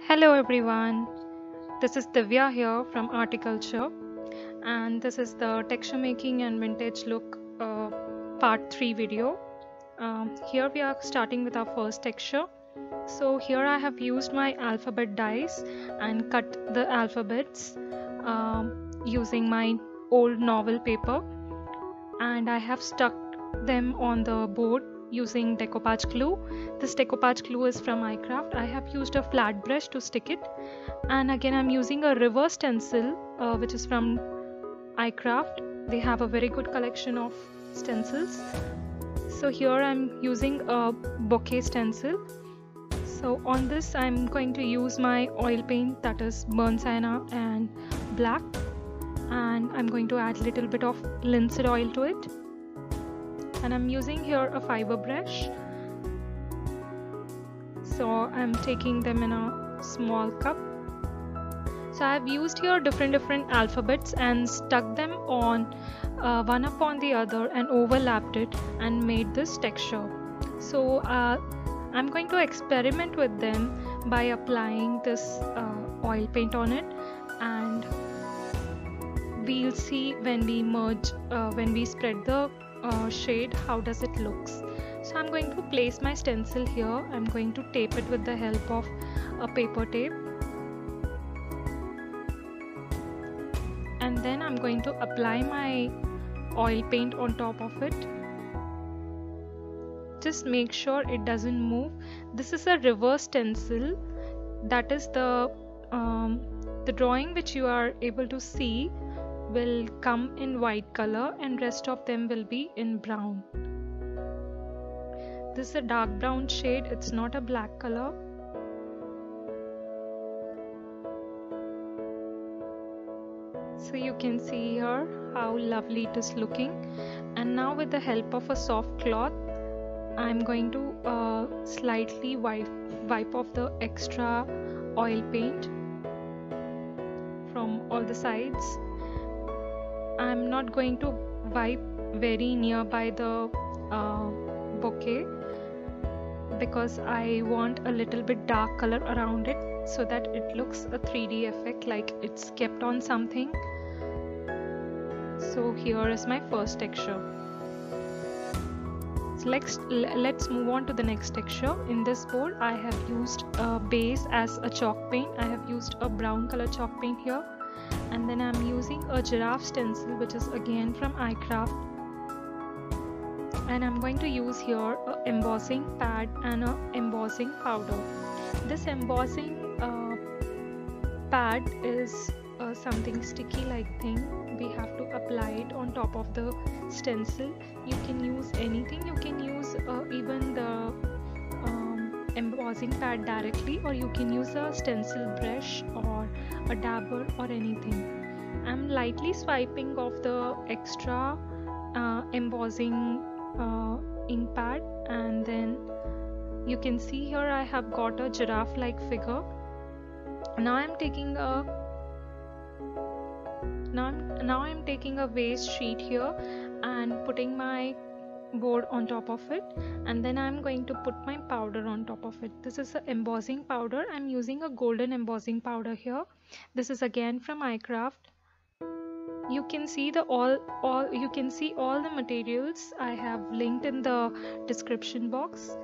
Hello everyone, this is Divya here from ARTiculture, and this is the texture making and vintage look part 3 video. Here we are starting with our first texture. So here I have used my alphabet dies and cut the alphabets using my old novel paper, and I have stuck them on the board using decoupage glue. This decoupage glue is from iCraft. I have used a flat brush to stick it, and again I'm using a reverse stencil which is from iCraft. They have a very good collection of stencils. So here I'm using a bouquet stencil. So on this I'm going to use my oil paint, that is burnt sienna and black, and I'm going to add a little bit of linseed oil to it. And I'm using here a fiber brush. So I'm taking them in a small cup. So I've used here different alphabets and stuck them on one upon the other and overlapped it and made this texture. So I'm going to experiment with them by applying this oil paint on it, and we'll see when we merge, when we spread the shade, how does it looks. So I'm going to place my stencil here. I'm going to tape it with the help of a paper tape, and then I'm going to apply my oil paint on top of it. Just make sure it doesn't move. This is a reverse stencil, that is the drawing which you are able to see will come in white color and rest of them will be in brown. This is a dark brown shade, it's not a black color. So you can see here how lovely it is looking. And now with the help of a soft cloth, I'm going to slightly wipe off the extra oil paint from all the sides. I'm not going to wipe very nearby the bouquet because I want a little bit dark color around it so that it looks a 3D effect, like it's kept on something. So here is my first texture. So let's move on to the next texture. In this board I have used a base as a chalk paint. I have used a brown color chalk paint here, and then I'm using a giraffe stencil which is again from iCraft, and I'm going to use here a embossing pad and a embossing powder. This embossing pad is something sticky like thing. We have to apply it on top of the stencil. You can use anything, you can use even the embossing pad directly, or you can use a stencil brush or a dabber or anything. I'm lightly swiping off the extra embossing ink pad, and then you can see here I have got a giraffe like figure. Now I'm taking a waste sheet here and putting my board on top of it, and then I'm going to put my powder on top of it. This is an embossing powder. I'm using a golden embossing powder here. This is again from iCraft. You can see all the materials I have linked in the description box,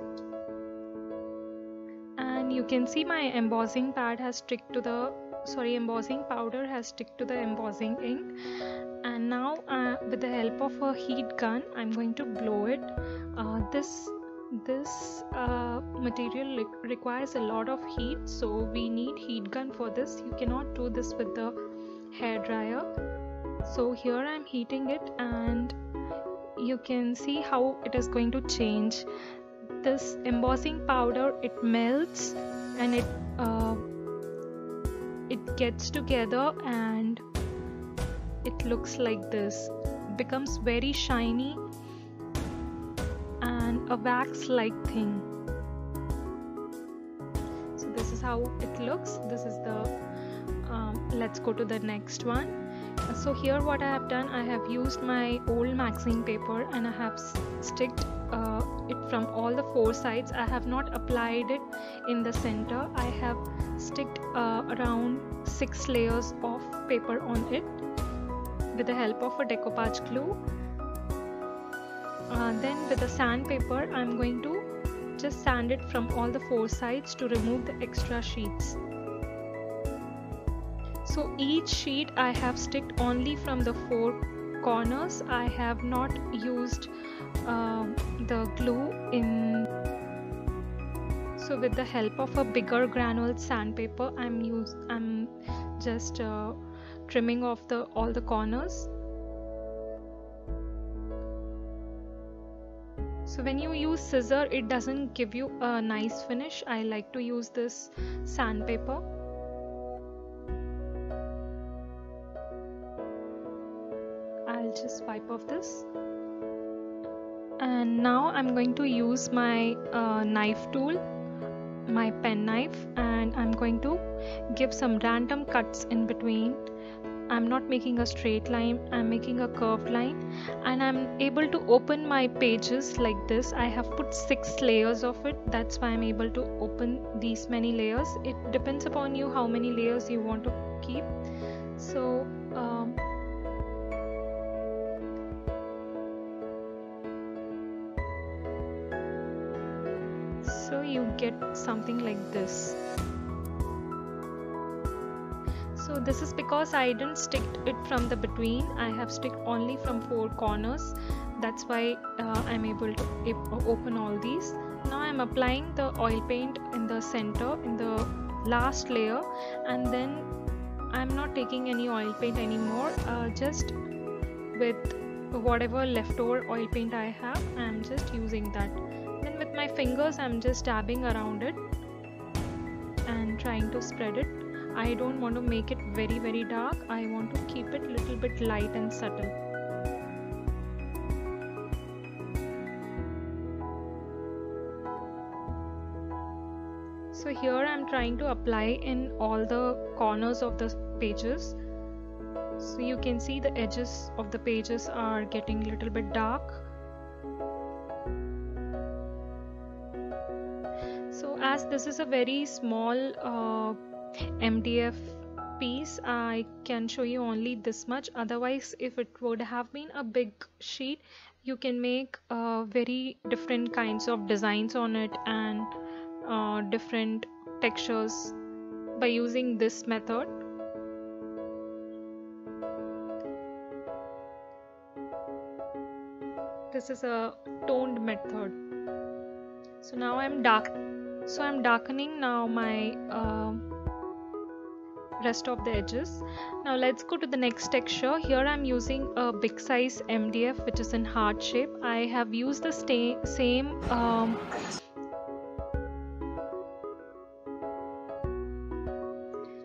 and you can see my embossing powder has stick to the embossing ink. And now with the help of a heat gun I'm going to blow it. This material requires a lot of heat, so we need heat gun for this. You cannot do this with the hair dryer. So here I'm heating it, and you can see how it is going to change. This embossing powder, it melts and it gets together and it looks like this. It becomes very shiny and a wax like thing. So this is how it looks. This is the let's go to the next one. So here what I have done, I have used my old magazine paper and I have sticked it from all the four sides. I have not applied it in the center. I have sticked around 6 layers of paper on it with the help of a decoupage glue. Then with the sandpaper, I'm going to just sand it from all the four sides to remove the extra sheets. So each sheet I have sticked only from the four corners. I have not used the glue in. So with the help of a bigger granule sandpaper, I'm just trimming off all the corners. So when you use scissor, it doesn't give you a nice finish. I like to use this sandpaper. I'll just wipe off this. And now I'm going to use my knife tool, my pen knife, and I'm going to give some random cuts in between. I'm not making a straight line, I'm making a curved line, and I'm able to open my pages like this. I have put 6 layers of it, that's why I'm able to open these many layers. It depends upon you how many layers you want to keep. So you get something like this. So this is because I didn't stick it from the between. I have sticked only from 4 corners. That's why I'm able to open all these. Now I'm applying the oil paint in the center, in the last layer, and then I'm not taking any oil paint anymore. Just with whatever leftover oil paint I have, I'm just using that. Then with my fingers, I'm just dabbing around it and trying to spread it. I don't want to make it very dark. I want to keep it a little bit light and subtle. So here I'm trying to apply in all the corners of the pages. So you can see the edges of the pages are getting a little bit dark. So as this is a very small MDF piece, I can show you only this much. Otherwise, if it would have been a big sheet, you can make very different kinds of designs on it and different textures by using this method. This is a toned method. So now I'm darkening now my rest of the edges. Now let's go to the next texture. Here I'm using a big size MDF which is in heart shape. I have used the same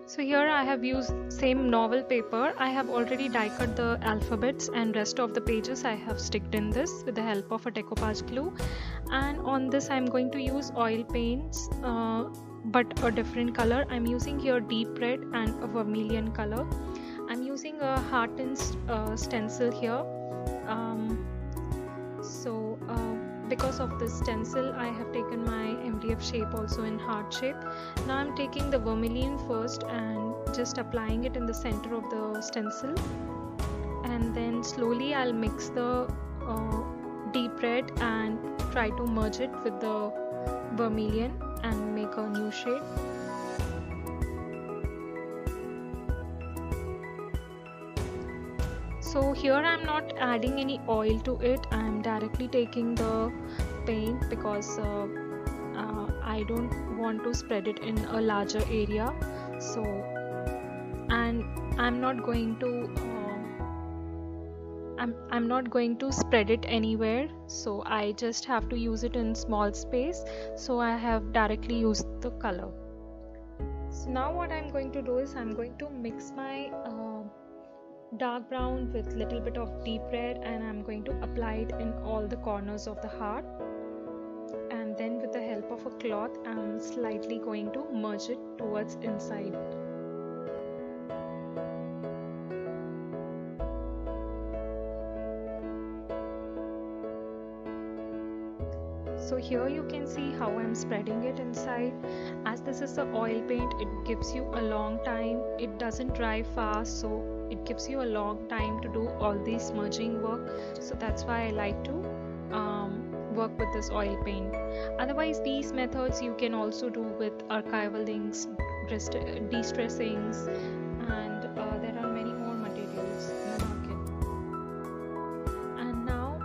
so here I have used same novel paper. I have already die cut the alphabets and rest of the pages I have sticked in this with the help of a decoupage glue. And on this I'm going to use oil paints but a different color. I'm using here deep red and a vermilion color. I'm using a hardened stencil here. Because of this stencil, I have taken my MDF shape also in heart shape. Now I'm taking the vermilion first and just applying it in the center of the stencil, and then slowly I'll mix the deep red and try to merge it with the vermilion and make a new shade. So here I'm not adding any oil to it. I'm directly taking the paint because I don't want to spread it in a larger area. So, and I'm not going to spread it anywhere. So I just have to use it in small space. So I have directly used the color. So now what I'm going to do is I'm going to mix my dark brown with little bit of deep red, and I'm going to apply it in all the corners of the heart, and then with the help of a cloth I'm slightly going to merge it towards inside. So here you can see how I'm spreading it inside. As this is the oil paint, it gives you a long time. It doesn't dry fast, so it gives you a long time to do all this smudging work. So that's why I like to work with this oil paint. Otherwise, these methods you can also do with archival inks, de-stressings, and there are many more materials in the market. And now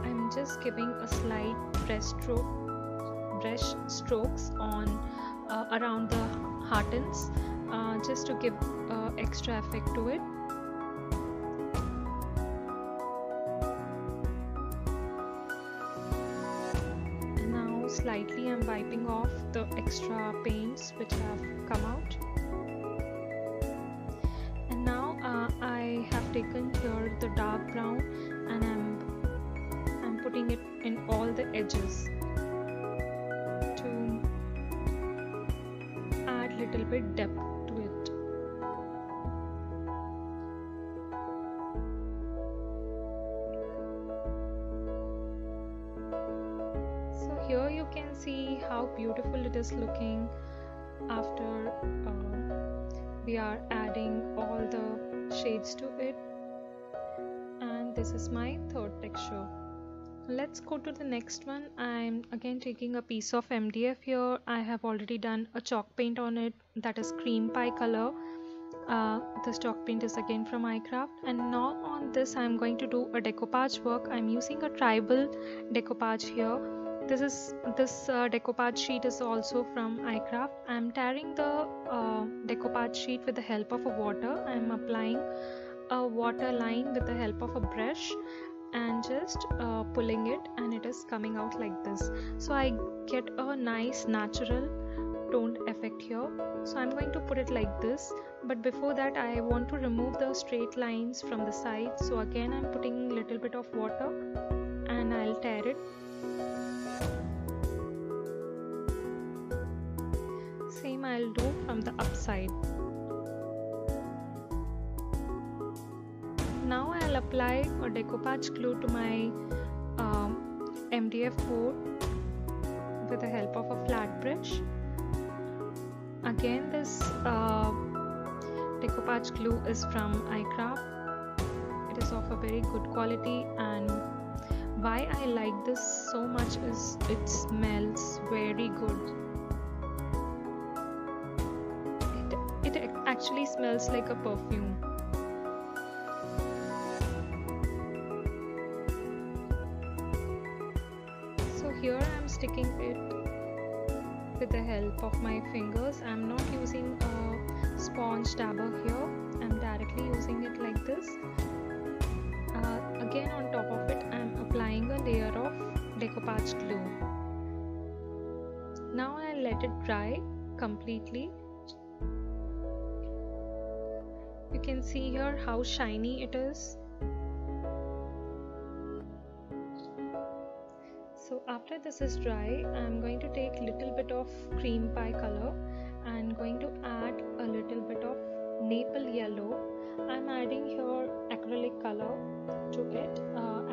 I'm just giving a slight brush strokes on around the heartens, just to give extra effect to it. And now slightly I'm wiping off the extra paints which have come out. And now I have taken here the dark brown and I'm putting it in all the edges to add little bit depth to it. So here you can see how beautiful it is looking after we are adding all the shades to it. And this is my third texture. Let's go to the next one. I'm again taking a piece of MDF here. I have already done a chalk paint on it, that is cream pie color. This chalk paint is again from iCraft. And now on this I'm going to do a decoupage work. I'm using a tribal decoupage here. This decoupage sheet is also from iCraft. I'm tearing the decoupage sheet with the help of a water. I'm applying a water line with the help of a brush and just pulling it, and it is coming out like this. So I get a nice natural toned effect here. So I'm going to put it like this, but before that I want to remove the straight lines from the side. So again I'm putting a little bit of water and I'll tear it. Same I'll do from the upside. Now I'll apply a decoupage glue to my MDF board with the help of a flat brush. Again, this decoupage glue is from iCraft. It is of a very good quality, and why I like this so much is it smells very good. It actually smells like a perfume. Here I am sticking it with the help of my fingers. I am not using a sponge dabber here. I am directly using it like this. Again on top of it I am applying a layer of decoupage glue. Now I will let it dry completely. You can see here how shiny it is. So after this is dry, I am going to take little bit of cream pie color and going to add a little bit of maple yellow. I am adding here acrylic color to it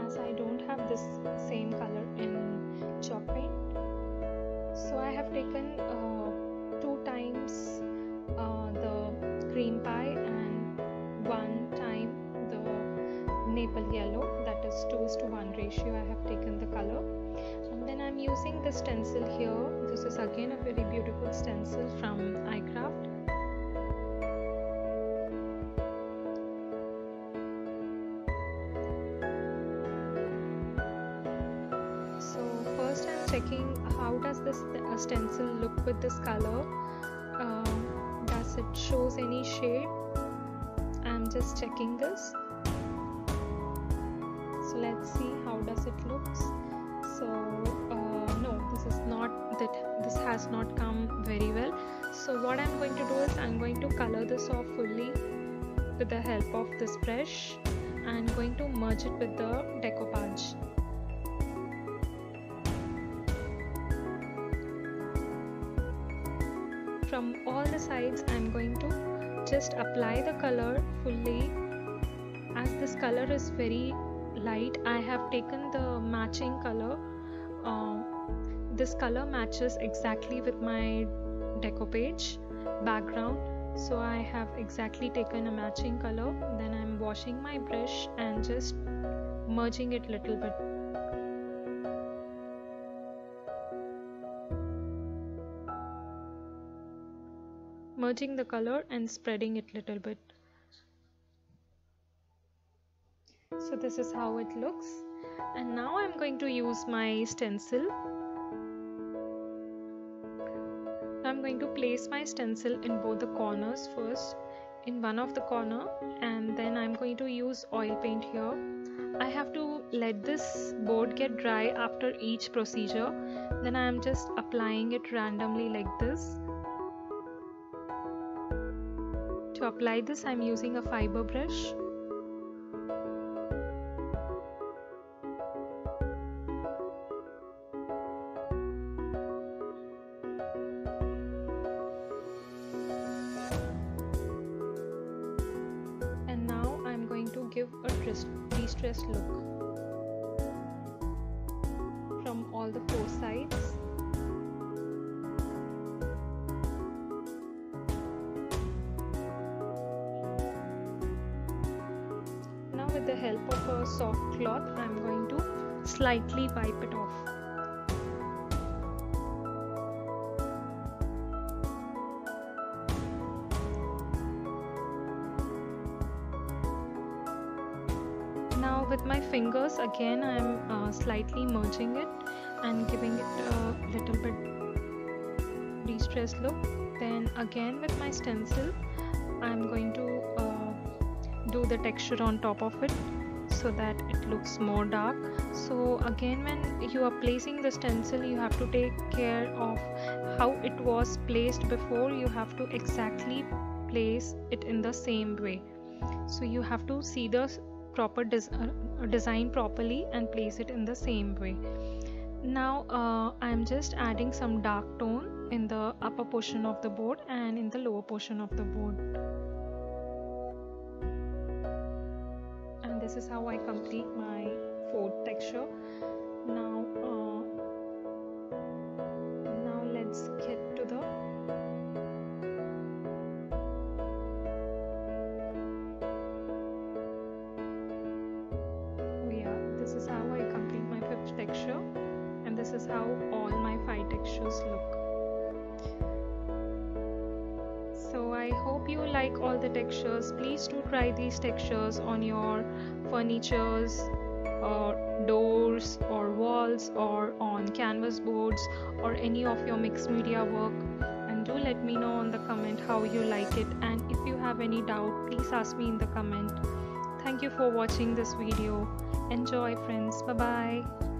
as I don't have this same color in chalk paint. So I have taken 2 times the cream pie and 1 time the maple yellow, that is 2:1 ratio I have taken the color. And then I'm using the stencil here. This is again a very beautiful stencil from iCraft. So first I'm checking how does this stencil look with this color. Does it shows any shade? I'm just checking this. So let's see how does it looks. So no, this has not come very well. So what I'm going to do is I'm going to color this off fully with the help of this brush and going to merge it with the decoupage. From all the sides I'm going to just apply the color fully. As this color is very light, I have taken the matching color this color matches exactly with my decoupage background, so I have exactly taken a matching color. Then I'm washing my brush and just merging it little bit. Merging the color and spreading it little bit. So this is how it looks. And now I'm going to use my stencil. I'm going to place my stencil in both the corners first, in one of the corner, and then I'm going to use oil paint here. I have to let this board get dry after each procedure. Then I am just applying it randomly like this. To apply this, I'm using a fiber brush. And now I'm going to give a distressed look from all the four sides. With the help of a soft cloth, I'm going to slightly wipe it off. Now with my fingers again, I'm slightly merging it and giving it a little bit distressed look. Then again with my stencil, I'm going to do the texture on top of it so that it looks more dark. So again, when you are placing the stencil, you have to take care of how it was placed before. You have to exactly place it in the same way. So you have to see the proper design properly and place it in the same way. Now I'm just adding some dark tone in the upper portion of the board and in the lower portion of the board. This is how I complete my fourth texture. Now let's get to the this is how I complete my fifth texture, and this is how all my 5 textures look. So I hope you like all the textures. Please do try these textures on your furnitures or doors or walls or on canvas boards or any of your mixed media work, and do let me know on the comment how you like it, and if you have any doubt, please ask me in the comment. Thank you for watching this video. Enjoy, friends. Bye bye.